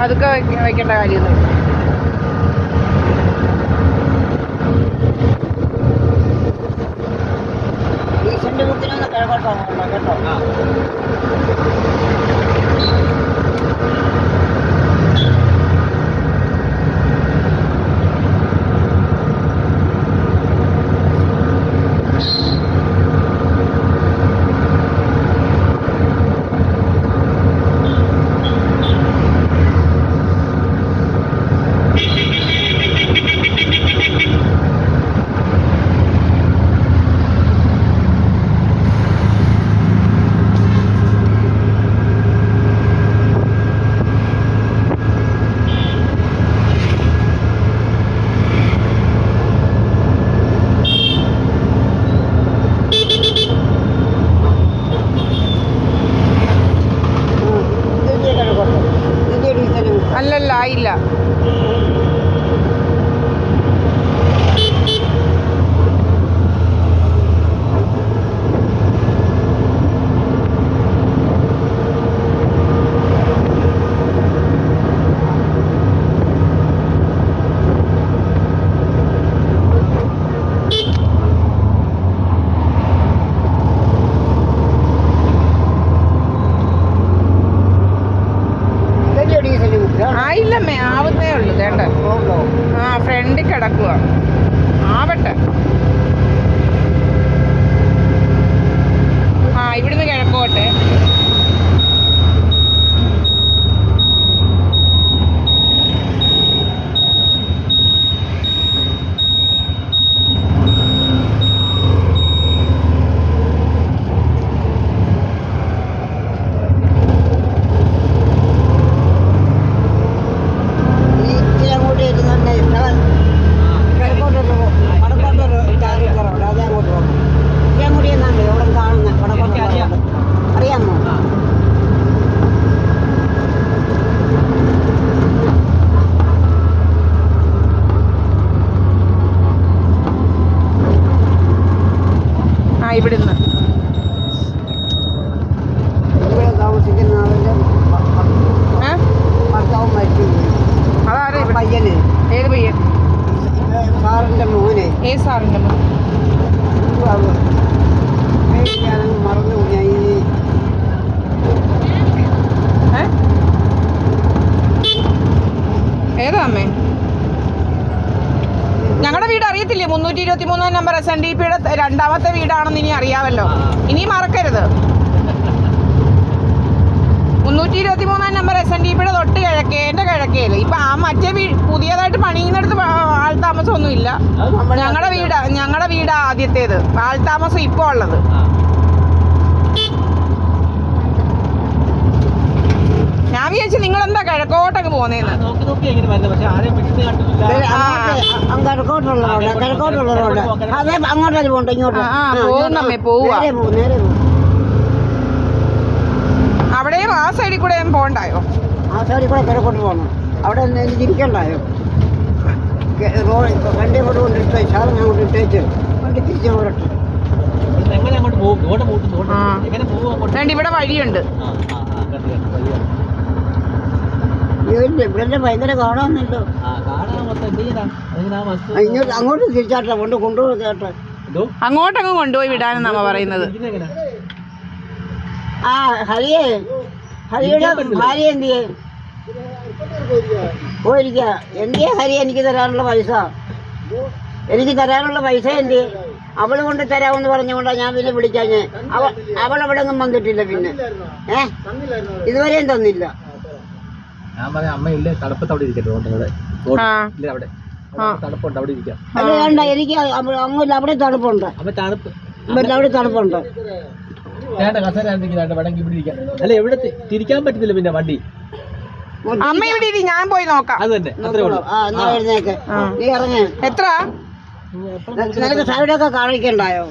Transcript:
അതൊക്കെ വയ്ക്കേണ്ട കാര്യമൊന്നുമില്ല. ഡീസന്റ് ബുക്കിനൊന്ന് കിഴക്കോട്ടോ കേട്ടോ. അല്ലല്ല, ആയില്ല. ആയില്ലമ്മേ, ആവുന്നേ ഉള്ളൂ. കേട്ടോ, ഫ്രണ്ടിൽ കിടക്കുക. ആവട്ടെ. ഇവിടുന്ന് കിഴക്കോട്ടെ. ഇവിടുന്ന് താമസിക്കുന്ന അതാരാ പയ്യന്? ഏത് പയ്യൻ? സാറിന്റെ മോനെ. ഏത് സാറിന്റെ മോൻ? മറന്നു. ഏതാ അമ്മേ? ഞങ്ങളുടെ വീട് അറിയത്തില്ലേ? 323 നമ്പർ SNDPയുടെ 2ാമത്തെ വീടാണെന്ന് ഇനി അറിയാമല്ലോ. ഇനി മറക്കരുത്. 323 നമ്പർ SNDPയുടെ തൊട്ട് കിഴക്കേ, എൻ്റെ കിഴക്കേല്. ഇപ്പൊ ആ മറ്റേ പുതിയതായിട്ട് പണിയുന്നിടത്ത് ആൾതാമസമൊന്നും ഇല്ല. ഞങ്ങളുടെ വീട് ആദ്യത്തേത്. ആൾതാമസം ഇപ്പൊ ഉള്ളത്. ഞാൻ വിചാരിച്ചു നിങ്ങളെന്താ കിഴക്കോട്ടൊക്കെ പോന്നേന്ന്. അങ്ങോട്ടല്ലേ പോണ്ട, ഇങ്ങോട്ട് പോകുന്നമ്മേ, പോവാ. അവിടെയും ആ സൈഡിൽ കൂടെ പോണ്ടായോ? ആ സൈഡിൽ കൂടെ കിഴക്കോട്ട് പോകണം. അവിടെ തിരിക്കണ്ടായോ? വണ്ടി അങ്ങോട്ട് കൊണ്ടിട്ട് സാധനം അങ്ങോട്ട് ഇട്ടേച്ച് വണ്ടി തിരിച്ചു പോരട്ടെ. ഇവിടെ വഴിയുണ്ട്. ഇവിടെ ഭയങ്കര കാണാന്നല്ലോ. അങ്ങോട്ട് തിരിച്ചാട്ടെ, കൊണ്ട് കൊണ്ടുപോകട്ടെ. അങ്ങോട്ടങ്ങ് കൊണ്ടുപോയി വിടാനെന്ന് നമ്മ പറയുന്നത്. ഹരിയുടെ ഭാര്യ എന്തിയെ പോയിരിക്ക? എന്തിയെ ഹരി? എനിക്ക് തരാനുള്ള പൈസ എന്തിയെ? അവള് കൊണ്ട് തരാമെന്ന് പറഞ്ഞുകൊണ്ടാ ഞാൻ പിന്നെ വിളിക്കാഞ്ഞ്. അവളവിടെ ഒന്നും വന്നിട്ടില്ല. പിന്നെ ഇതുവരെയും തന്നില്ല. ഞാൻ പറഞ്ഞ അമ്മയില്ലേ, തണുപ്പത്ത് അവിടെ ഇരിക്കട്ടെ. അവിടെ തണുപ്പുണ്ട്, അവിടെ ഇരിക്കാം. അല്ല വേണ്ട, എനിക്ക് അങ്ങോട്ട് അവിടെ തണുപ്പുണ്ട്. അവിടെ തണുപ്പുണ്ട്. വേണ്ട, കസേര വേണമെങ്കിൽ ഇവിടെ ഇരിക്കാം. അല്ല, എവിടെ തിരിക്കാൻ പറ്റത്തില്ല. പിന്നെ വണ്ടി അമ്മ ഇവിടെ ഇരി, ഞാൻ പോയി നോക്കാം. അത് തന്നെ, അത്രേ ഉള്ളൂ. നീ ഇറങ്ങ. എത്ര നിനക്ക് സൈഡൊക്കെ കാണിക്കണ്ടായോ?